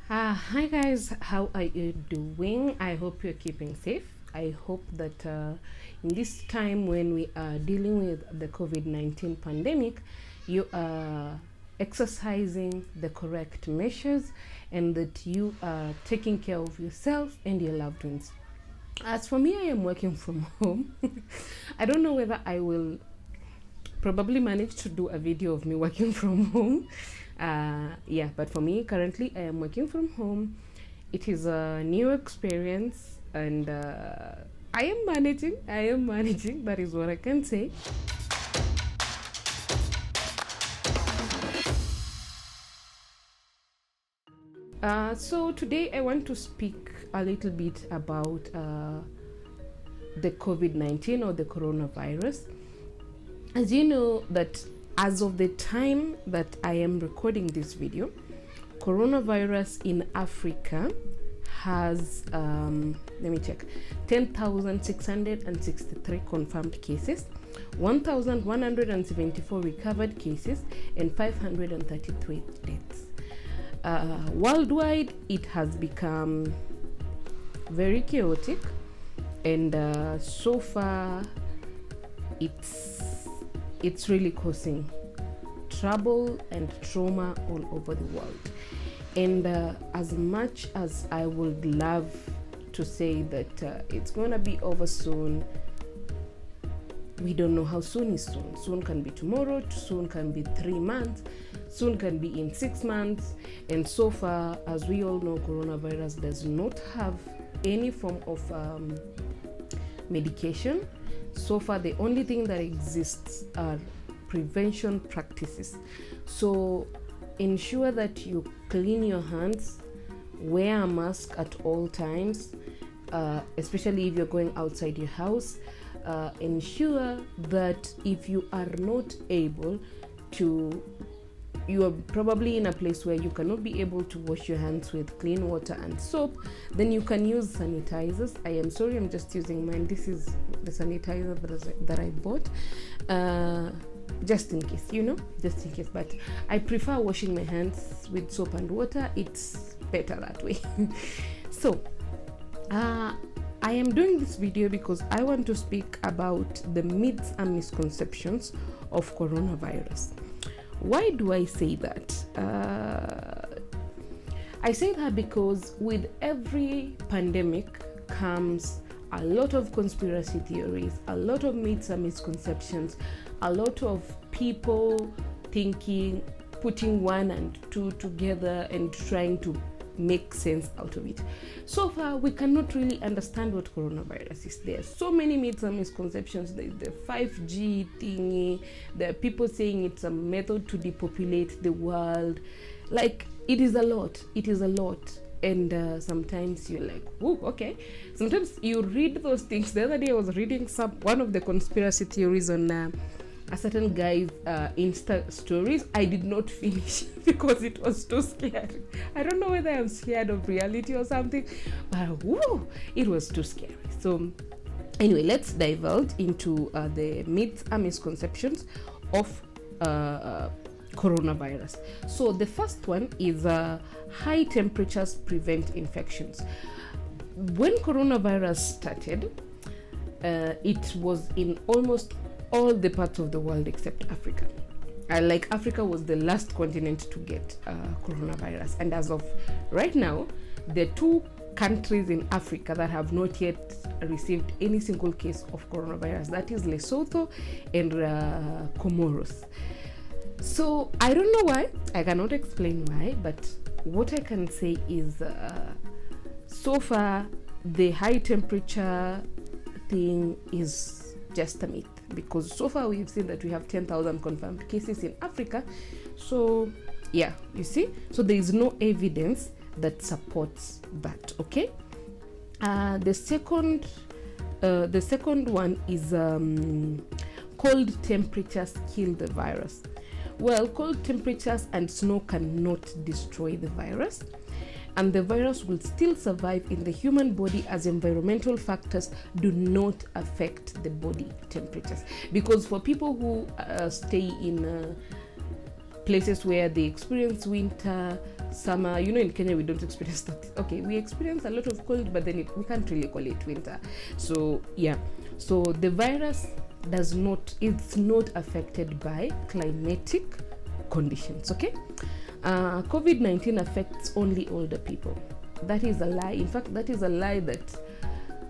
Hi guys, how are you doing? I hope you're keeping safe. I hope that in this time when we are dealing with the covid-19 pandemic, you are exercising the correct measures and that you are taking care of yourself and your loved ones. As for me, I am working from home. I don't know whether I will probably manage to do a video of me working from home. Yeah, but for me currently I am working from home. It is a new experience and I am managing, that is what I can say. So today I want to speak a little bit about the COVID-19 or the coronavirus. As you know, that as of the time that I am recording this video, coronavirus in Africa has, let me check, 10,663 confirmed cases, 1,174 recovered cases, and 533 deaths. Worldwide, it has become very chaotic, and so far, it's really causing trouble and trauma all over the world. And as much as I would love to say that it's gonna be over soon, we don't know how soon is soon. Soon can be tomorrow, soon can be 3 months, soon can be in 6 months. And so far, as we all know, coronavirus does not have any form of medication. So far, the only thing that exists are prevention practices. So ensure that you clean your hands, wear a mask at all times, especially if you're going outside your house. Ensure that if you are not able to, you are probably in a place where you cannot be able to wash your hands with clean water and soap, then you can use sanitizers. I am sorry, I'm just using mine. This is the sanitizer that I bought, just in case, just in case. But I prefer washing my hands with soap and water. It's better that way. So, I am doing this video because I want to speak about the myths and misconceptions of coronavirus. Why do I say that? I say that because with every pandemic comes a lot of conspiracy theories, a lot of myths and misconceptions, a lot of people thinking, putting 1 and 2 together and trying to make sense out of it. So far, we cannot really understand what coronavirus is. There are so many myths and misconceptions. There's the 5G thingy. There are people saying it's a method to depopulate the world. Like, it is a lot. It is a lot. And sometimes you're like, oh, okay. Sometimes you read those things. The other day I was reading one of the conspiracy theories on a certain guy's Insta stories. I did not finish because it was too scary. I don't know whether I'm scared of reality or something, but whoa, it was too scary. So anyway, let's divulge into the myths and misconceptions of coronavirus. So the first one is high temperatures prevent infections. When coronavirus started, it was in almost all the parts of the world except Africa. Like Africa was the last continent to get coronavirus, and as of right now, the 2 countries in Africa that have not yet received any single case of coronavirus, that is Lesotho and Comoros. So I don't know why, I cannot explain why, but what I can say is so far the high temperature thing is just a myth, because so far we've seen that we have 10,000 confirmed cases in Africa. So yeah, you see, so there is no evidence that supports that. Okay. The second one is cold temperatures kill the virus. Well, cold temperatures and snow cannot destroy the virus, and the virus will still survive in the human body as environmental factors do not affect the body temperatures. Because for people who stay in places where they experience winter, summer. In Kenya we don't experience that. Okay, we experience a lot of cold, but then we can't really call it winter. So yeah, so the virus it's not affected by climatic conditions. Okay, COVID-19 affects only older people. That is a lie. In fact, that is a lie that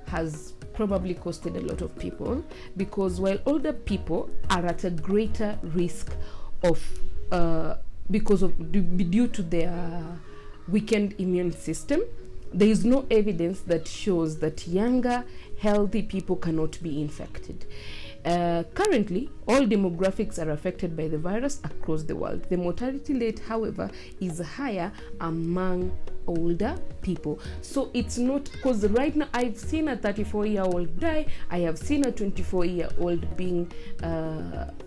has probably costed a lot of people, because while older people are at a greater risk of due to their weakened immune system, there is no evidence that shows that younger healthy people cannot be infected. Currently, all demographics are affected by the virus across the world. The mortality rate, however, is higher among older people. So it's not, because right now I've seen a 34-year-old die, I have seen a 24-year-old being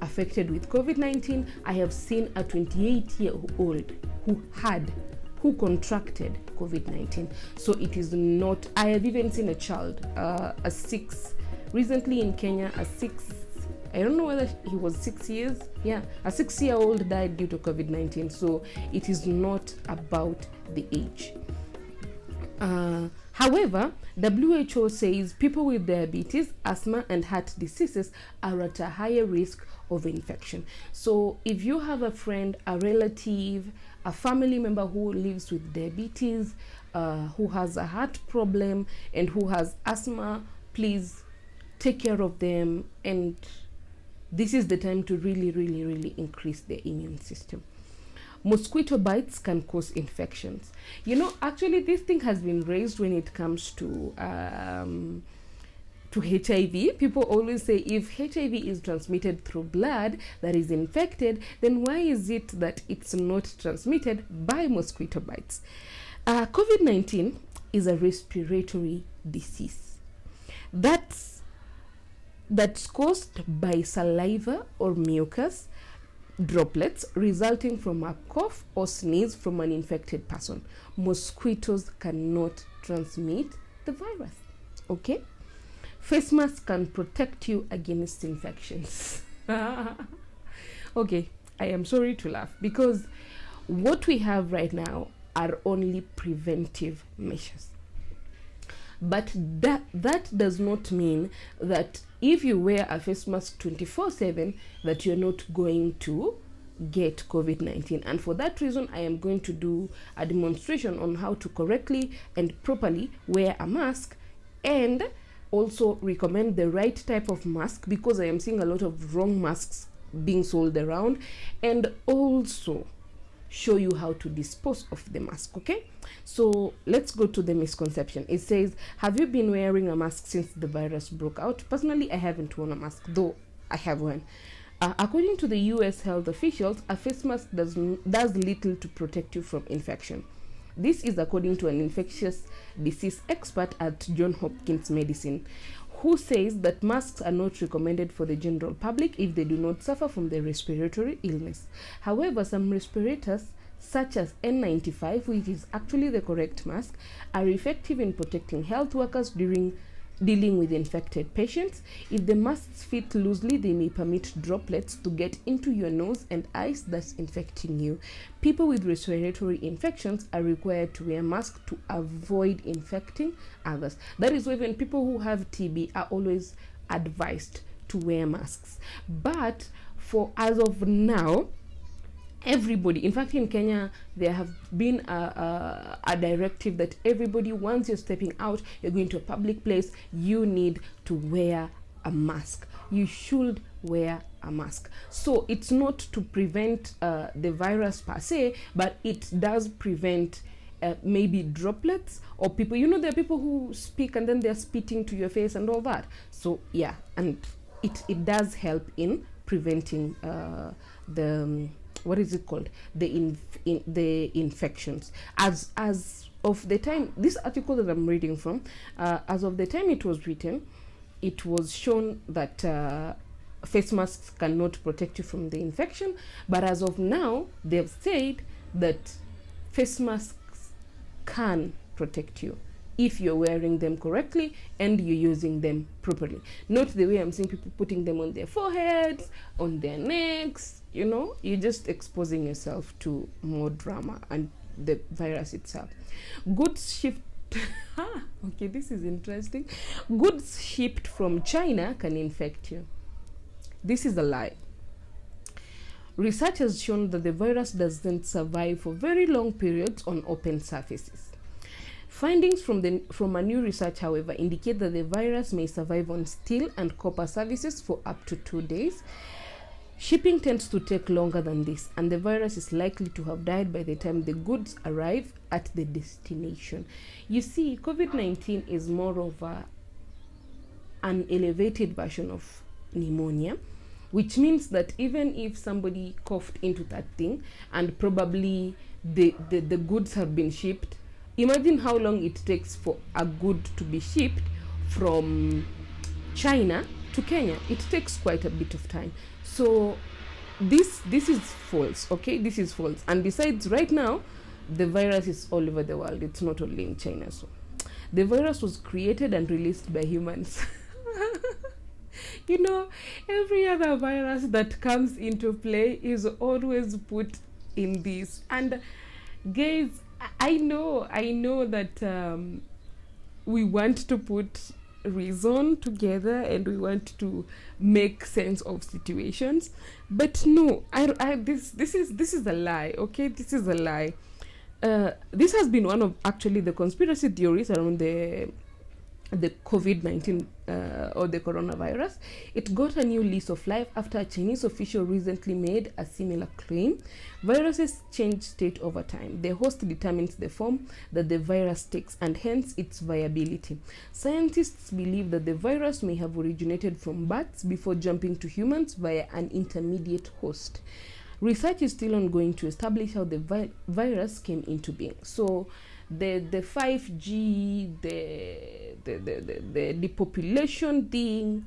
affected with COVID-19, I have seen a 28-year-old who contracted COVID-19. So it is not, I have even seen a child, recently in Kenya, I don't know whether he was 6 years. Yeah, a 6-year-old died due to COVID-19. So it is not about the age. However, WHO says people with diabetes, asthma, and heart diseases are at a higher risk of infection. So if you have a friend, a relative, a family member who lives with diabetes, who has a heart problem, and who has asthma, please take care of them. And this is the time to really, really, really increase their immune system. Mosquito bites can cause infections. Actually, this thing has been raised when it comes to HIV. People always say if HIV is transmitted through blood that is infected, then why is it that it's not transmitted by mosquito bites? COVID-19 is a respiratory disease that's caused by saliva or mucus droplets resulting from a cough or sneeze from an infected person. Mosquitoes cannot transmit the virus. Okay? Face masks can protect you against infections. Okay, I am sorry to laugh, because what we have right now are only preventive measures. But that does not mean that if you wear a face mask 24/7 that you're not going to get COVID-19. And for that reason, I am going to do a demonstration on how to correctly and properly wear a mask, and also recommend the right type of mask, because I am seeing a lot of wrong masks being sold around, and also show you how to dispose of the mask. Okay, so let's go to the misconception. It says, have you been wearing a mask since the virus broke out? Personally, I haven't worn a mask, though I have one. According to the US health officials, a face mask does little to protect you from infection. This is according to an infectious disease expert at Johns Hopkins Medicine, who says that masks are not recommended for the general public if they do not suffer from the respiratory illness. However, some respirators, such as N95, which is actually the correct mask, are effective in protecting health workers during dealing with infected patients. If the masks fit loosely, they may permit droplets to get into your nose and eyes, thus infecting you. People with respiratory infections are required to wear masks to avoid infecting others. That is why when people who have TB are always advised to wear masks. But for as of now, everybody, in fact in Kenya, there have been a directive that everybody, once you're stepping out, you're going to a public place, you need to wear a mask. You should wear a mask. So it's not to prevent the virus per se, but it does prevent maybe droplets, or people, there are people who speak and then they're spitting to your face and all that. So yeah, and it does help in preventing the what is it called, the infections. As of the time, this article that I'm reading from, as of the time it was written, it was shown that face masks cannot protect you from the infection, but as of now they've said that face masks can protect you if you're wearing them correctly and you're using them properly. Not the way I'm seeing people putting them on their foreheads, on their necks. You're just exposing yourself to more drama, and the virus itself. Goods shipped okay, this is interesting. Goods shipped from China can infect you. This is a lie. Research has shown that the virus doesn't survive for very long periods on open surfaces. Findings from a new research, however, indicate that the virus may survive on steel and copper surfaces for up to 2 days. Shipping tends to take longer than this, and the virus is likely to have died by the time the goods arrive at the destination. You see, COVID-19 is more of an elevated version of pneumonia, which means that even if somebody coughed into that thing and probably the goods have been shipped, imagine how long it takes for a good to be shipped from China to Kenya. It takes quite a bit of time. So this is false, okay? This is false. And besides, right now, the virus is all over the world. It's not only in China. So the virus was created and released by humans. You know, every other virus that comes into play is always put in this. And guys, I know that we want to put reason together and we want to make sense of situations, but no, this is a lie, okay? This is a lie. This has been one of actually the conspiracy theories around the COVID-19 or the coronavirus. It got a new lease of life after a Chinese official recently made a similar claim. Viruses change state over time. The host determines the form that the virus takes and hence its viability. Scientists believe that the virus may have originated from bats before jumping to humans via an intermediate host. Research is still ongoing to establish how the virus came into being. So the 5G, the depopulation thing,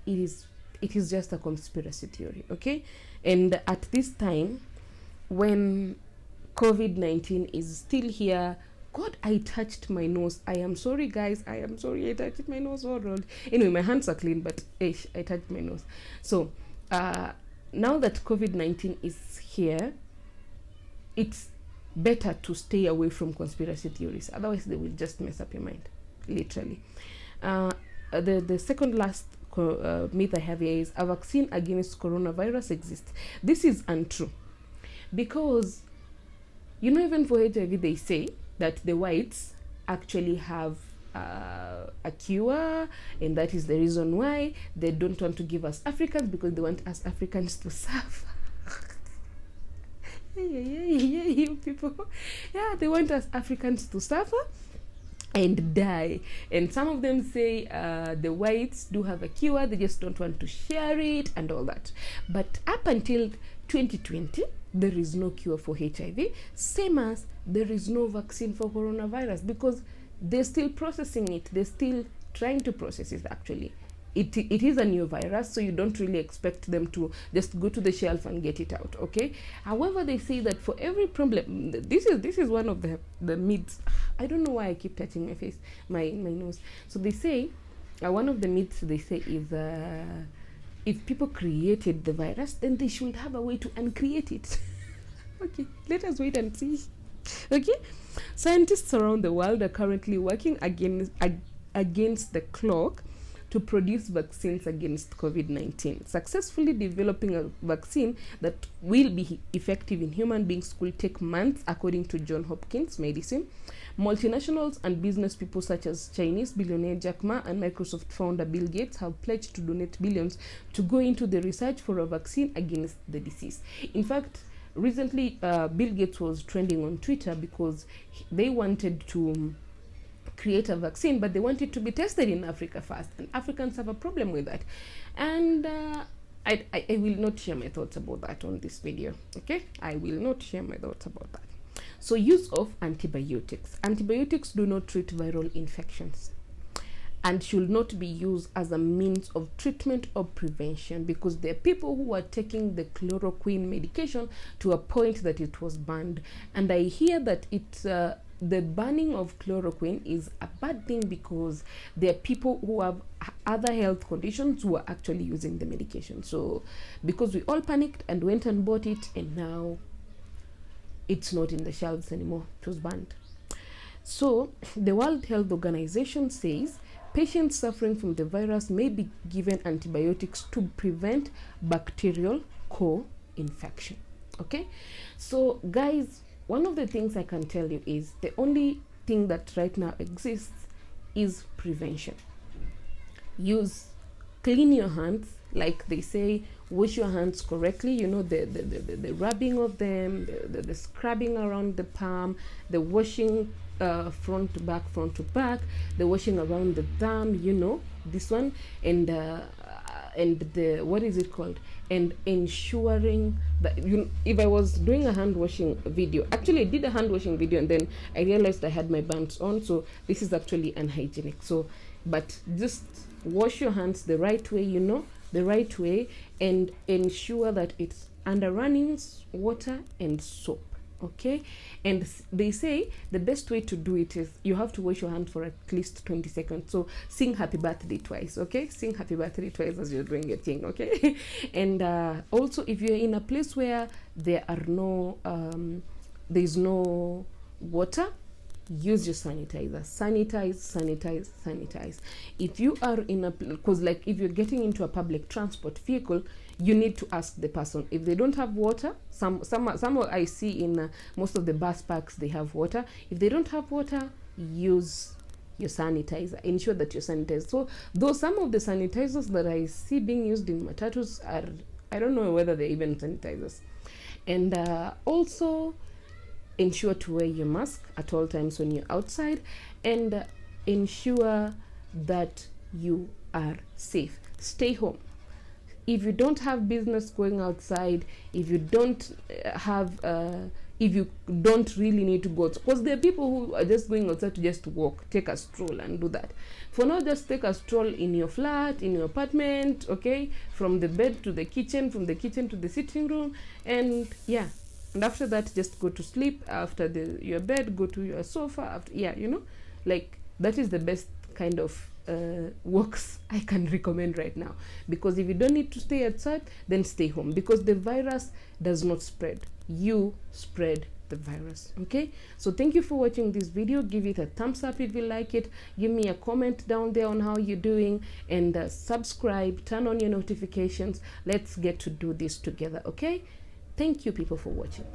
it is just a conspiracy theory, okay? And at this time, when COVID-19 is still here, God, I touched my nose. I am sorry, guys. I am sorry. I touched my nose. Oh, Lord. Anyway, my hands are clean, but I touched my nose. So, now that COVID-19 is here, it's better to stay away from conspiracy theories. Otherwise, they will just mess up your mind, literally. The second last myth I have here is a vaccine against coronavirus exists. This is untrue. Because, you know, even for HIV, they say that the whites actually have a cure, and that is the reason why they don't want to give us Africans, because they want us Africans to suffer. You people. Yeah, they want us Africans to suffer and die. And some of them say the whites do have a cure, they just don't want to share it and all that. But up until 2020, there is no cure for HIV, same as there is no vaccine for coronavirus, because they're still processing it. They're still trying to process it, actually. It is a new virus, so you don't really expect them to just go to the shelf and get it out, okay? However, they say that for every problem, this is one of the myths. I don't know why I keep touching my face, my nose. So they say, one of the myths they say is, if people created the virus, then they should have a way to uncreate it. Okay, let us wait and see. Okay, scientists around the world are currently working against the clock to produce vaccines against COVID-19. Successfully developing a vaccine that will be effective in human beings will take months, according to Johns Hopkins Medicine. Multinationals and business people such as Chinese billionaire Jack Ma and Microsoft founder Bill Gates have pledged to donate billions to go into the research for a vaccine against the disease. In fact, recently, Bill Gates was trending on Twitter because they wanted to create a vaccine, but they want it to be tested in Africa first, and Africans have a problem with that. And I will not share my thoughts about that on this video, okay? I will not share my thoughts about that. So, use of antibiotics. Antibiotics do not treat viral infections and should not be used as a means of treatment or prevention, because there are people who are taking the chloroquine medication to a point that it was banned. And I hear that the banning of chloroquine is a bad thing, because there are people who have other health conditions who are actually using the medication. So because we all panicked and went and bought it, and now it's not in the shelves anymore. It was banned. So the World Health Organization says patients suffering from the virus may be given antibiotics to prevent bacterial co-infection. Okay, so guys, one of the things I can tell you is the only thing that right now exists is prevention. Clean your hands, like they say, wash your hands correctly, you know, the rubbing of them, the scrubbing around the palm, the washing front to back, the washing around the thumb, you know, this one, and the what is it called, and ensuring that if I was doing a hand washing video, actually I did a hand washing video and then I realized I had my bands on, so this is actually unhygienic. So but just wash your hands the right way, you know, the right way, and ensure that it's under running water and soap. Okay, and they say the best way to do it is you have to wash your hand for at least 20 seconds. So sing happy birthday twice. Okay, sing happy birthday twice as you're doing your thing. Okay, and also if you're in a place where there are no there's no water, use your sanitizer. Sanitize. If you are in a, because like if you're getting into a public transport vehicle, you need to ask the person if they don't have water. Some I see in most of the bus parks, they have water. If they don't have water, use your sanitizer. Ensure that you're sanitized. So though some of the sanitizers that I see being used in matatus are, I don't know whether they're even sanitizers. And also ensure to wear your mask at all times when you're outside, and ensure that you are safe. Stay home. If you don't have business going outside, if you don't if you don't really need to go, because there are people who are just going outside to just walk, take a stroll and do that. For now, just take a stroll in your flat, in your apartment, okay, from the bed to the kitchen, from the kitchen to the sitting room, and yeah. And after that, just go to sleep. After your bed, go to your sofa. After, yeah, you know, like that is the best kind of walks I can recommend right now. Because if you don't need to stay outside, then stay home. Because the virus does not spread. You spread the virus. Okay, so thank you for watching this video. Give it a thumbs up if you like it. Give me a comment down there on how you're doing, and subscribe, turn on your notifications. Let's get to do this together. Okay, thank you people for watching.